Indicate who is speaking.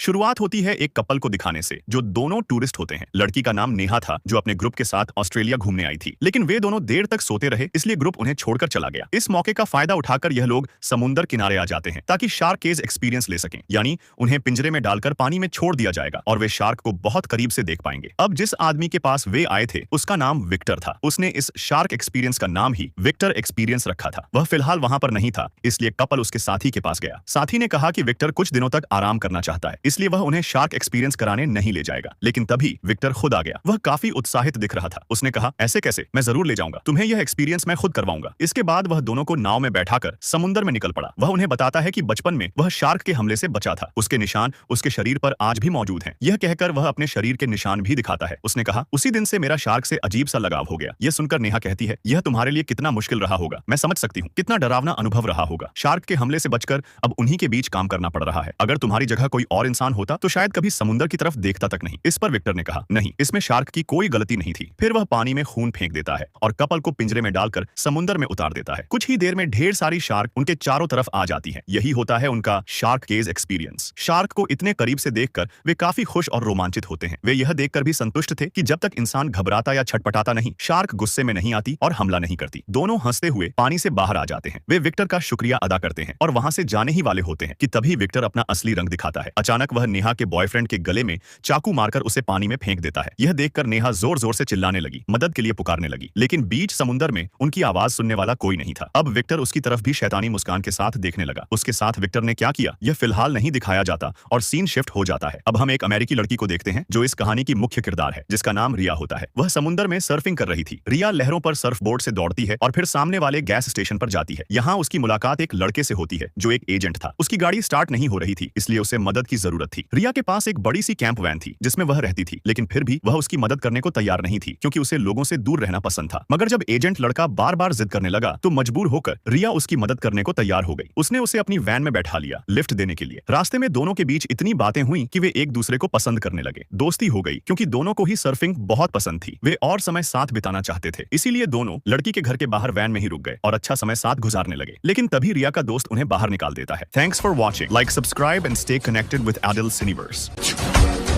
Speaker 1: शुरुआत होती है एक कपल को दिखाने से जो दोनों टूरिस्ट होते हैं। लड़की का नाम नेहा था जो अपने ग्रुप के साथ ऑस्ट्रेलिया घूमने आई थी, लेकिन वे दोनों देर तक सोते रहे इसलिए ग्रुप उन्हें छोड़कर चला गया। इस मौके का फायदा उठाकर यह लोग समुद्र किनारे आ जाते हैं ताकि शार्क केज एक्सपीरियंस ले सकें, यानी उन्हें पिंजरे में डालकर पानी में छोड़ दिया जाएगा और वे शार्क को बहुत करीब से देख पाएंगे। अब जिस आदमी के पास वे आए थे उसका नाम विक्टर था। उसने इस शार्क एक्सपीरियंस का नाम ही विक्टर एक्सपीरियंस रखा था। वह फिलहाल वहां पर नहीं था, इसलिए कपल उसके साथी के पास गया। साथी ने कहा कि विक्टर कुछ दिनों तक आराम करना चाहता है, इसलिए वह उन्हें शार्क एक्सपीरियंस कराने नहीं ले जाएगा। लेकिन तभी विक्टर खुद आ गया। वह काफी उत्साहित दिख रहा था। उसने कहा, ऐसे कैसे, मैं जरूर ले जाऊंगा तुम्हें, यह एक्सपीरियंस मैं खुद करवाऊंगा। इसके बाद वह दोनों को नाव में बैठाकर समुद्र में निकल पड़ा। वह उन्हें बताता है कि बचपन में वह शार्क के हमले से बचा था। उसके निशान उसके शरीर पर आज भी मौजूद हैं। यह कहकर वह अपने शरीर के निशान भी दिखाता है। उसने कहा, उसी दिन से मेरा शार्क से अजीब सा लगाव हो गया। यह सुनकर नेहा कहती है, यह तुम्हारे लिए कितना मुश्किल रहा होगा, मैं समझ सकती हूँ। कितना डरावना अनुभव रहा होगा। शार्क के हमले से बचकर अब उन्हीं के बीच काम करना पड़ रहा है। अगर तुम्हारी जगह कोई और इंसान होता तो शायद कभी समुद्र की तरफ देखता तक नहीं। इस पर विक्टर ने कहा, नहीं, इसमें शार्क की कोई गलती नहीं थी। फिर वह पानी में खून फेंक देता है और कपल को पिंजरे में डालकर समुद्र में उतार देता है। कुछ ही देर में ढेर सारी शार्क उनके चारों तरफ आ जाती है। यही होता है उनका शार्क केज एक्सपीरियंस। शार्क को इतने करीब से देखकर वे काफी खुश और रोमांचित होते हैं। वे यह देखकर भी संतुष्ट थे कि जब तक इंसान घबराता या छटपटाता नहीं, शार्क गुस्से में नहीं आती और हमला नहीं करती। दोनों हंसते हुए पानी से बाहर आ जाते हैं। वे विक्टर का शुक्रिया अदा करते हैं और वहां से जाने ही वाले होते हैं कि तभी विक्टर अपना असली रंग दिखाता है। अचानक वह नेहा के बॉयफ्रेंड के गले में चाकू मारकर उसे पानी में फेंक देता है। यह देखकर नेहा जोर जोर से चिल्लाने लगी, मदद के लिए पुकारने लगी, लेकिन बीच समुद्र में उनकी आवाज सुनने वाला कोई नहीं था। अब विक्टर उसकी तरफ भी शैतानी मुस्कान के साथ देखने लगा। उसके साथ विक्टर ने क्या किया यह फिलहाल नहीं दिखाया जाता और सीन शिफ्ट हो जाता है। अब हम एक अमेरिकी लड़की को देखते हैं जो इस कहानी की मुख्य किरदार है, जिसका नाम रिया होता है। वह समुद्र में सर्फिंग कर रही थी। रिया लहरों पर सर्फबोर्ड से दौड़ती है और फिर सामने वाले गैस स्टेशन पर जाती है। यहाँ उसकी मुलाकात एक लड़के से होती है जो एक एजेंट था। उसकी गाड़ी स्टार्ट नहीं हो रही थी, इसलिए उसे मदद की जरूरत थी। रिया के पास एक बड़ी सी कैंप वैन थी जिसमें वह रहती थी, लेकिन फिर भी वह उसकी मदद करने को तैयार नहीं थी क्योंकि उसे लोगों से दूर रहना पसंद था। मगर जब एजेंट लड़का बार बार जिद करने लगा तो मजबूर होकर रिया उसकी मदद करने को तैयार हो गई। उसने उसे अपनी वैन में बैठा लिया लिफ्ट देने के लिए। रास्ते में दोनों के बीच इतनी बातें हुई कि वे एक दूसरे को पसंद करने लगे। दोस्ती हो गई क्योंकि दोनों को ही सर्फिंग बहुत पसंद थी। वे और समय साथ बिताना चाहते थे, इसीलिए दोनों लड़की के घर के बाहर वैन में ही रुक गए और अच्छा समय साथ गुजारने लगे। लेकिन तभी रिया का दोस्त उन्हें बाहर निकाल देता है। Thanks for watching, like, subscribe and stay connected with Adult सिनेवर्स।